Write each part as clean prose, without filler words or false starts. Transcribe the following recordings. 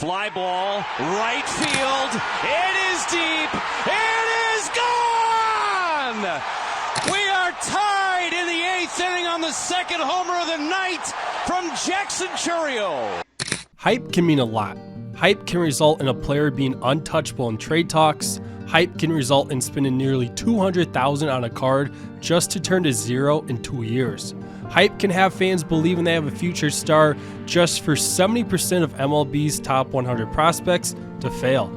Fly ball, right field. It is deep. It is gone! We are tied in the 8th inning on the second homer of the night from Jackson Chourio. Hype can mean a lot. Hype can result in a player being untouchable in trade talks. Hype can result in spending nearly $200,000 on a card just to turn to zero in 2 years. Hype can have fans believing they have a future star just for 70% of MLB's top 100 prospects to fail.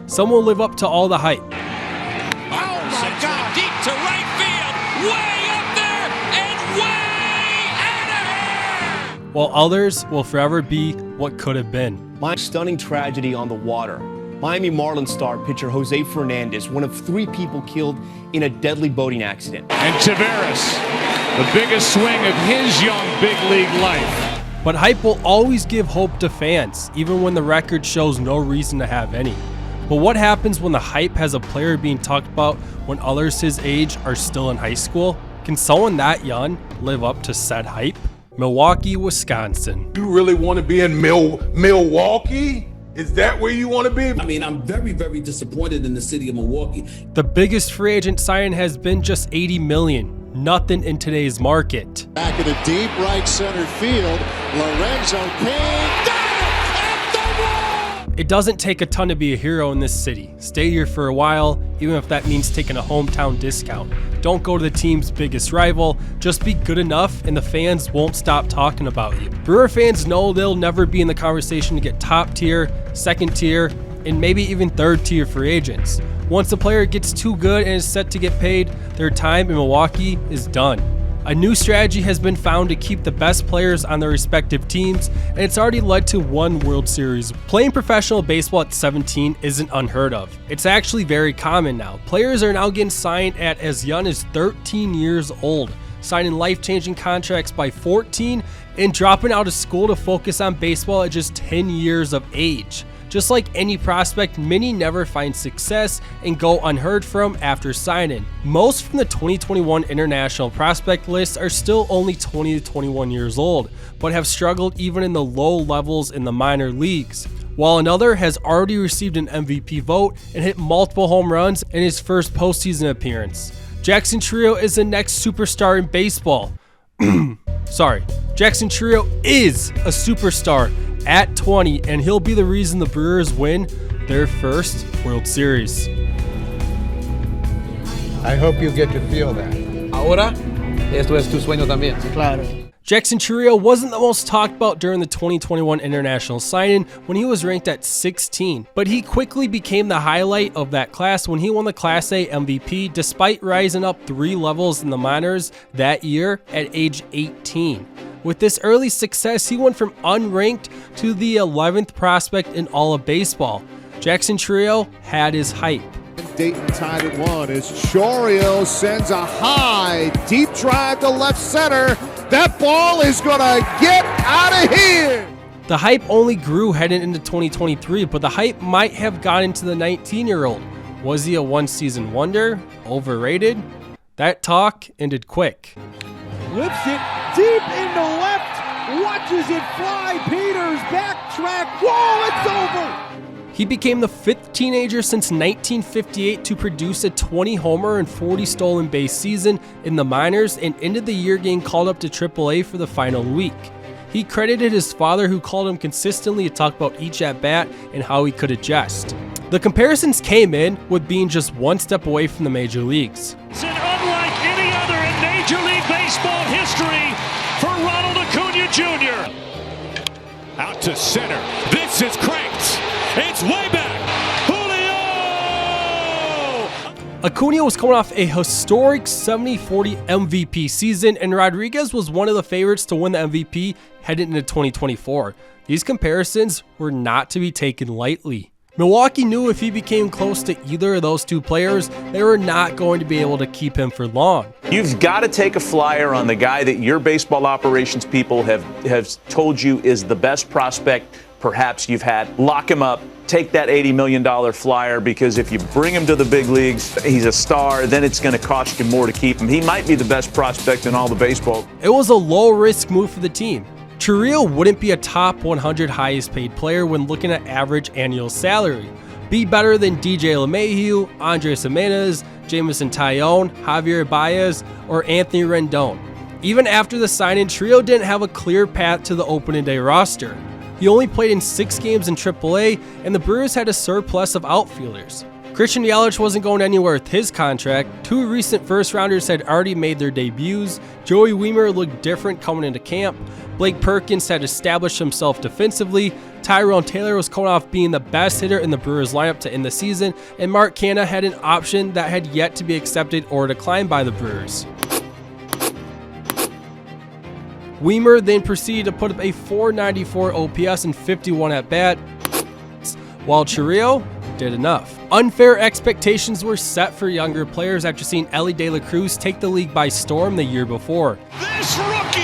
Some will live up to all the hype. Oh my God! Deep to right field, way up there and way out of here! While others will forever be what could have been. My stunning tragedy on the water. Miami Marlins star pitcher Jose Fernandez, one of 3 people killed in a deadly boating accident. And Tavares, the biggest swing of his young big league life. But hype will always give hope to fans, even when the record shows no reason to have any. But what happens when the hype has a player being talked about when others his age are still in high school? Can someone that young live up to said hype? Milwaukee, Wisconsin. You really want to be in Milwaukee? Is that where you want to be? I mean, I'm very, very disappointed in the city of Milwaukee. The biggest free agent signing has been just $80 million. Nothing in today's market. Back in the deep right center field, Lorenzo King got it at the wall! It doesn't take a ton to be a hero in this city. Stay here for a while, even if that means taking a hometown discount. Don't go to the team's biggest rival. Just be good enough and the fans won't stop talking about you. Brewer fans know they'll never be in the conversation to get top tier, second tier, and maybe even third tier free agents. Once a player gets too good and is set to get paid, their time in Milwaukee is done. A new strategy has been found to keep the best players on their respective teams, and it's already led to 1 World Series. Playing professional baseball at 17 isn't unheard of. It's actually very common now. Players are now getting signed at as young as 13 years old, signing life-changing contracts by 14, and dropping out of school to focus on baseball at just 10 years of age. Just like any prospect, many never find success and go unheard from after signing. Most from the 2021 international prospect list are still only 20 to 21 years old, but have struggled even in the low levels in the minor leagues. While another has already received an MVP vote and hit multiple home runs in his first postseason appearance. Jackson Chourio is the next superstar in baseball. Jackson Chourio is a superstar at 20, and he'll be the reason the Brewers win their first World Series. I hope you get to feel that. Ahora, esto es tu sueño también. Claro. Jackson Chourio wasn't the most talked about during the 2021 international signing when he was ranked at 16, but he quickly became the highlight of that class when he won the Class A MVP despite rising up 3 levels in the minors that year at age 18. With this early success, he went from unranked to the 11th prospect in all of baseball. Jackson Chourio had his hype. Dayton tied at 1 as Chourio sends a high, deep drive to left center. That ball is going to get out of here. The hype only grew heading into 2023, but the hype might have gotten to the 19-year-old. Was he a one-season wonder? Overrated? That talk ended quick. Lifts it deep into left, watches it fly, Peters backtrack, whoa, it's over! He became the 5th teenager since 1958 to produce a 20 homer and 40 stolen base season in the minors and ended the year getting called up to AAA for the final week. He credited his father, who called him consistently to talk about each at-bat and how he could adjust. The comparisons came in with being just 1 step away from the major leagues. It's unlike any other in Major League Baseball history for Ronald Acuna Jr. Out to center. This is cranked. It's way back. Julio! Acuna was coming off a historic 70-40 MVP season, and Rodriguez was one of the favorites to win the MVP headed into 2024. These comparisons were not to be taken lightly. Milwaukee knew if he became close to either of those 2 players, they were not going to be able to keep him for long. You've got to take a flyer on the guy that your baseball operations people have told you is the best prospect perhaps you've had. Lock him up. Take that $80 million flyer, because if you bring him to the big leagues, he's a star, then it's going to cost you more to keep him. He might be the best prospect in all the baseball. It was a low-risk move for the team. Chourio wouldn't be a top 100 highest paid player when looking at average annual salary. Be better than DJ LeMahieu, Andres Gimenez, Jameson Taillon, Javier Baez, or Anthony Rendon. Even after the signing, Chourio didn't have a clear path to the opening day roster. He only played in 6 games in AAA, and the Brewers had a surplus of outfielders. Christian Yelich wasn't going anywhere with his contract. 2 recent first-rounders had already made their debuts. Joey Wiemer looked different coming into camp. Blake Perkins had established himself defensively. Tyrone Taylor was coming off being the best hitter in the Brewers lineup to end the season, and Mark Canha had an option that had yet to be accepted or declined by the Brewers. Wiemer then proceeded to put up a .494 OPS and 51 at-bats, while Chourio did enough. Unfair expectations were set for younger players after seeing Elly De La Cruz take the league by storm the year before. This rookie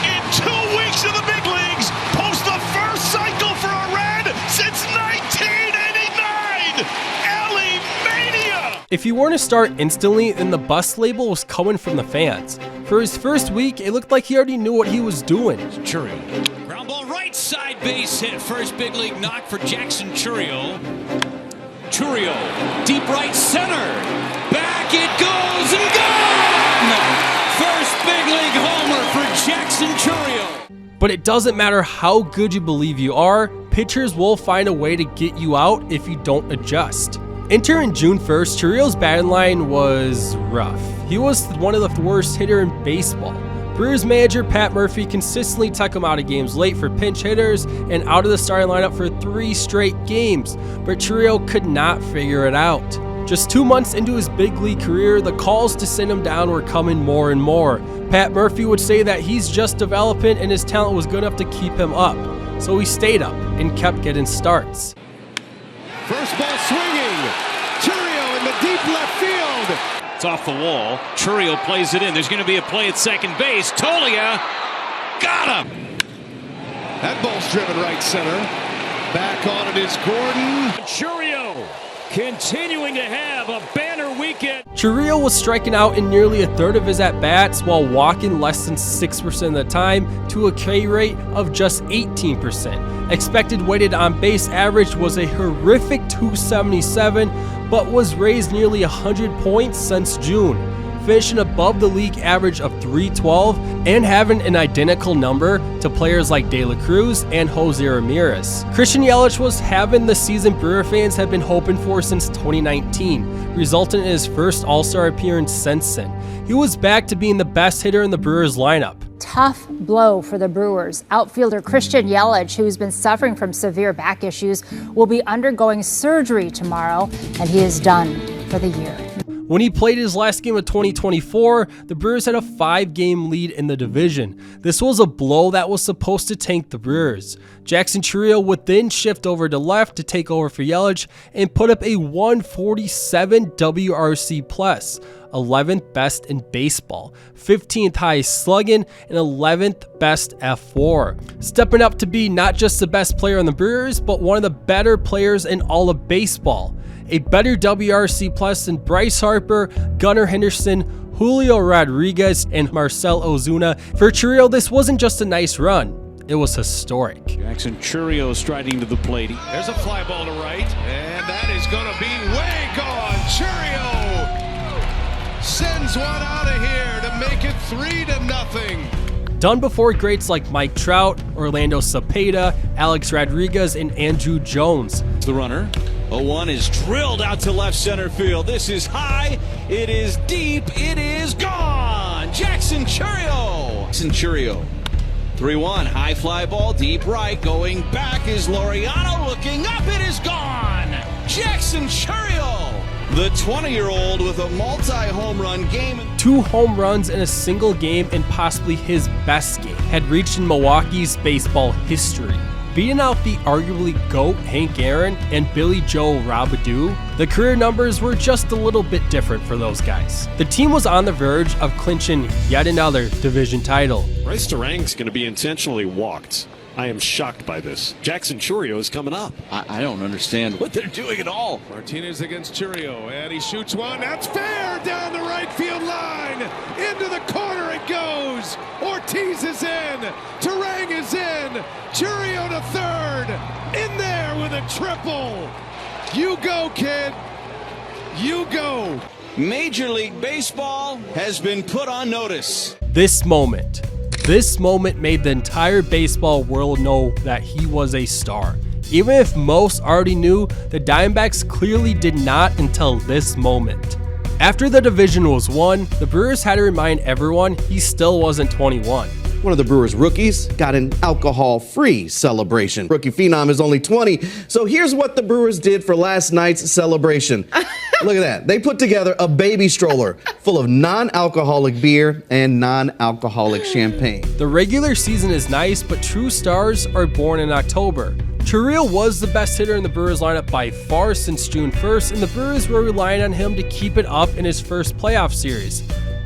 in 2 weeks in the big leagues posts the first cycle for a Red since 1989. Elly Mania! If he weren't to start instantly, then the bust label was coming from the fans. For his first week, it looked like he already knew what he was doing. Chourio. Ground ball right side base hit. First big league knock for Jackson Chourio. Chourio, deep right center. Back it goes and gone! First big league homer for Jackson Chourio. But it doesn't matter how good you believe you are, pitchers will find a way to get you out if you don't adjust. Entering June 1st, Chourio's batting line was rough. He was one of the worst hitter in baseball. Brewers manager Pat Murphy consistently took him out of games late for pinch hitters and out of the starting lineup for 3 straight games, but Chourio could not figure it out. Just 2 months into his big league career, the calls to send him down were coming more and more. Pat Murphy would say that he's just developing and his talent was good enough to keep him up, so he stayed up and kept getting starts. First ball swinging. Chourio in the deep left field. It's off the wall. Chourio plays it in. There's going to be a play at second base. Tolia got him. That ball's driven right center. Back on it is Gordon. Chourio continuing to have a banner weekend. Chourio was striking out in nearly a third of his at-bats while walking less than 6% of the time to a K rate of just 18%. Expected weighted on base average was a horrific 277, but was raised nearly 100 points since June, finishing above the league average of 312 and having an identical number to players like De La Cruz and Jose Ramirez. Christian Yelich was having the season Brewer fans had been hoping for since 2019, resulting in his first All-Star appearance since then. He was back to being the best hitter in the Brewers lineup. Tough blow for the Brewers. Outfielder Christian Yelich, who's been suffering from severe back issues, will be undergoing surgery tomorrow, and he is done for the year. When he played his last game of 2024, the Brewers had a 5-game lead in the division. This was a blow that was supposed to tank the Brewers. Jackson Chourio would then shift over to left to take over for Yelich and put up a 147 WRC+, 11th best in baseball, 15th highest slugging, and 11th best F4. Stepping up to be not just the best player on the Brewers, but one of the better players in all of baseball. A better WRC+ than Bryce Harper, Gunnar Henderson, Julio Rodriguez, and Marcell Ozuna. For Chourio, this wasn't just a nice run, it was historic. Jackson Chourio striding to the plate. There's a fly ball to right, and that is going to be way gone. Chourio sends one out of here to make it 3-0. Done before greats like Mike Trout, Orlando Cepeda, Alex Rodriguez, and Andrew Jones. The runner. 0-1 is drilled out to left center field. This is high. It is deep. It is gone. Jackson Chourio. Jackson Chourio. 3-1. High fly ball. Deep right. Going back is Laureano. Looking up. It is gone. Jackson Chourio. The 20-year-old with a multi-home run game. 2 home runs in a single game and possibly his best game had reached in Milwaukee's baseball history. Beating out the arguably GOAT Hank Aaron and Billy Joe Robidoux, the career numbers were just a little bit different for those guys. The team was on the verge of clinching yet another division title. Bryce Durang's going to be intentionally walked. I am shocked by this. Jackson Chourio is coming up. I don't understand what they're doing at all. Martinez against Chourio, and he shoots one. That's fair down the right field line. Into the corner it goes. Ortiz is in. Terang is in. Chourio to third. In there with a triple. You go, kid. You go. Major League Baseball has been put on notice. This moment made the entire baseball world know that he was a star. Even if most already knew, the Diamondbacks clearly did not until this moment. After the division was won, the Brewers had to remind everyone he still wasn't 21. One of the Brewers' rookies got an alcohol-free celebration. Rookie phenom is only 20, so here's what the Brewers did for last night's celebration. Look at that. They put together a baby stroller full of non-alcoholic beer and non-alcoholic champagne. The regular season is nice, but true stars are born in October. Chourio was the best hitter in the Brewers lineup by far since June 1st, and the Brewers were relying on him to keep it up in his first playoff series.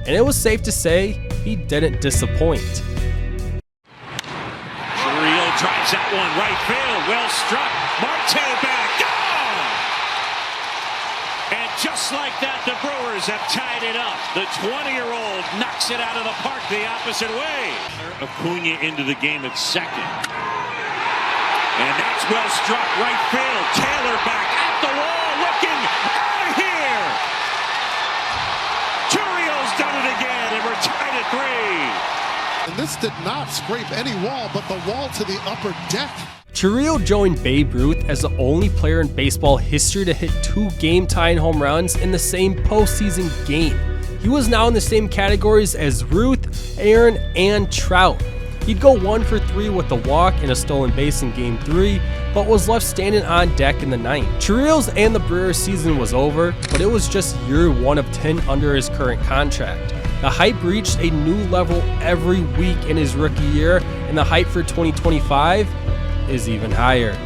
And it was safe to say he didn't disappoint. Chourio drives that one right field. Well struck. Marte back. Gone! And just like that, the Brewers have tied it up. The 20-year-old knocks it out of the park the opposite way. Acuna into the game at second. And that's well struck right field. Taylor back at the wall looking out of here. Chourio's done it again, and we're tied at 3. And this did not scrape any wall, but the wall to the upper deck. Chourio joined Babe Ruth as the only player in baseball history to hit 2 game-tying home runs in the same postseason game. He was now in the same categories as Ruth, Aaron, and Trout. He'd go 1 for 3 with a walk and a stolen base in Game 3, but was left standing on deck in the 9th. Chourio's and the Brewers season was over, but it was just year 1 of 10 under his current contract. The hype reached a new level every week in his rookie year, and the hype for 2025 is even higher.